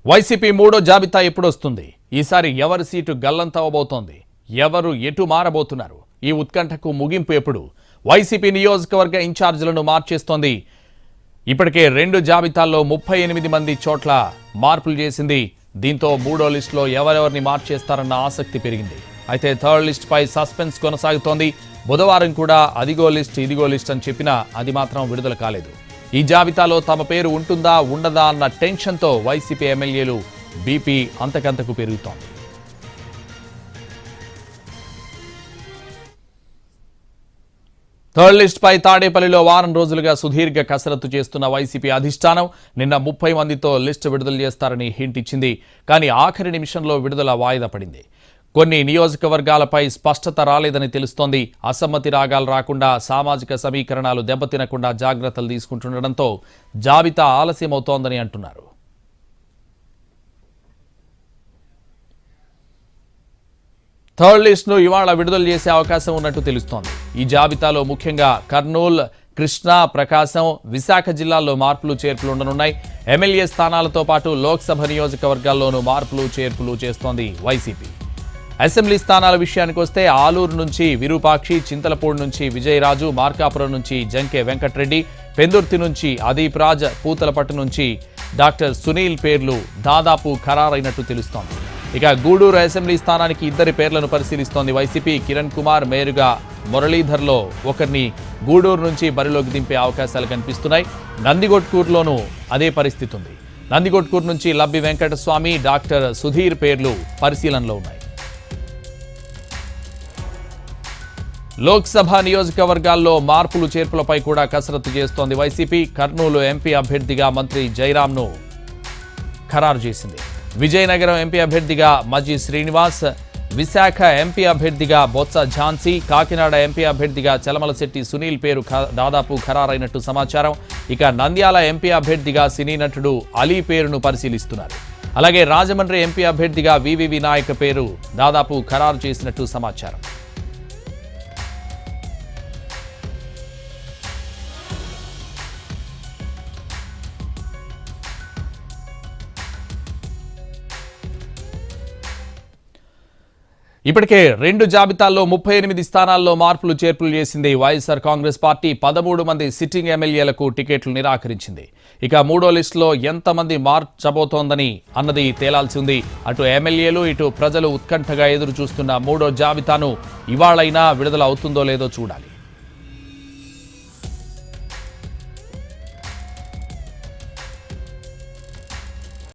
YCP మూడో జాబితా ఎప్పుడొస్తుంది? ఈసారి ఎవరి సీటు గల్లంతవబోతోంది? ఎవరు ఎటు మారబోతున్నారు? ఈ ఉత్కంఠకు ముగింపు ఎప్పుడు? వైసీపీ నియోజకవర్గ ఇన్ఛార్జీలను మార్చేస్తోంది. ఇప్పటికే 2 జాబితాల్లో 38 మంది చోట్ల మార్పులు చేసింది. దీంతో మూడో లిస్టులో ఎవరెవరిని మార్చేస్తారన్న ఆసక్తి పెరిగింది. అయితే థర్డ్ లిస్ట్ పై సస్పెన్స్ కొనసాగుతోంది. బుధవారం కూడా అదిగో లిస్ట్ ఇదిగో లిస్ట్ అని చెప్పినా అది మాత్రం విడుదల కాలేదు. ఈ జాబితాలో తమ పేరు ఉంటుందా ఉండదా అన్న టెన్షన్తో వైసీపీ ఎమ్మెల్యేలు బీపీ అంతకంతకు పెరుగుతోంది. థర్డ్ లిస్ట్ పై తాడేపల్లిలో వారం రోజులుగా సుదీర్ఘ కసరత్తు చేస్తున్న వైసీపీ అధిష్టానం నిన్న 30 మందితో లిస్టు విడుదల చేస్తారని హింట్ ఇచ్చింది. కానీ ఆఖరి నిమిషంలో విడుదల వాయిదా పడింది. కొన్ని నియోజకవర్గాలపై స్పష్టత రాలేదని తెలుస్తోంది. అసమ్మతి రాగాలు రాకుండా, సామాజిక సమీకరణాలు దెబ్బతినకుండా జాగ్రత్తలు తీసుకుంటుండటంతో జాబితా ఆలస్యమవుతోందని అంటున్నారు. థర్డ్ లిస్ట్ను ఇవాళ విడుదల చేసే అవకాశం ఉన్నట్టు తెలుస్తోంది. ఈ జాబితాలో ముఖ్యంగా కర్నూలు, కృష్ణా, ప్రకాశం, విశాఖ జిల్లాల్లో మార్పులు చేర్పులు ఉండనున్నాయి. ఎమ్మెల్యే స్థానాలతో పాటు లోక్సభ నియోజకవర్గాల్లోనూ మార్పులు చేర్పులు చేస్తోంది వైసీపీ. అసెంబ్లీ స్థానాల విషయానికి వస్తే ఆలూరు నుంచి విరూపాక్షి, చింతలపూడి నుంచి విజయరాజు, మార్కాపురం నుంచి జంకే వెంకటరెడ్డి, పెందుర్తి నుంచి అదీప్ రాజ్, పూతలపట్టు నుంచి డాక్టర్ సునీల్ పేర్లు దాదాపు ఖరారైనట్టు తెలుస్తోంది. ఇక గూడూరు అసెంబ్లీ స్థానానికి 2 పేర్లను పరిశీలిస్తోంది వైసీపీ. కిరణ్ కుమార్, మేరుగా మురళీధర్లో ఒకరిని గూడూరు నుంచి బరిలోకి దింపే అవకాశాలు కనిపిస్తున్నాయి. నందికొట్కూరులోనూ అదే పరిస్థితి ఉంది. నందికొట్కూరు నుంచి లబ్బి వెంకటస్వామి, డాక్టర్ సుధీర్ పేర్లు పరిశీలనలో ఉన్నాయి. లోక్సభ నియోజకవర్గాల్లో మార్పులు చేర్పులపై కూడా కసరత్తు చేస్తోంది వైసీపీ. కర్నూలు ఎంపీ అభ్యర్థిగా మంత్రి జైరాంను ఖరారు చేసింది. విజయనగరం ఎంపీ అభ్యర్థిగా మజీ శ్రీనివాస్, విశాఖ ఎంపీ అభ్యర్థిగా బొత్స ఝాన్సీ, కాకినాడ ఎంపీ అభ్యర్థిగా చలమలశెట్టి సునీల్ పేరు దాదాపు ఖరారైనట్టు సమాచారం. ఇక నంద్యాల ఎంపీ అభ్యర్థిగా సినీ నటుడు అలీ పేరును పరిశీలిస్తున్నారు. అలాగే రాజమండ్రి ఎంపీ అభ్యర్థిగా వివి వినాయక్ పేరు దాదాపు ఖరారు చేసినట్టు సమాచారం. ఇప్పటికే 2 జాబితాల్లో 38 స్థానాల్లో మార్పులు చేర్పులు చేసింది వైఎస్ఆర్ కాంగ్రెస్ పార్టీ. 13 మంది సిట్టింగ్ ఎమ్మెల్యేలకు టికెట్లు నిరాకరించింది. ఇక మూడో లిస్టులో ఎంతమంది మార్చబోతోందని అన్నది తేలాల్సి ఉంది. అటు ఎమ్మెల్యేలు, ఇటు ప్రజలు ఉత్కంఠగా ఎదురు చూస్తున్న మూడో జాబితాను ఇవాళైనా విడుదల అవుతుందో లేదో చూడాలి.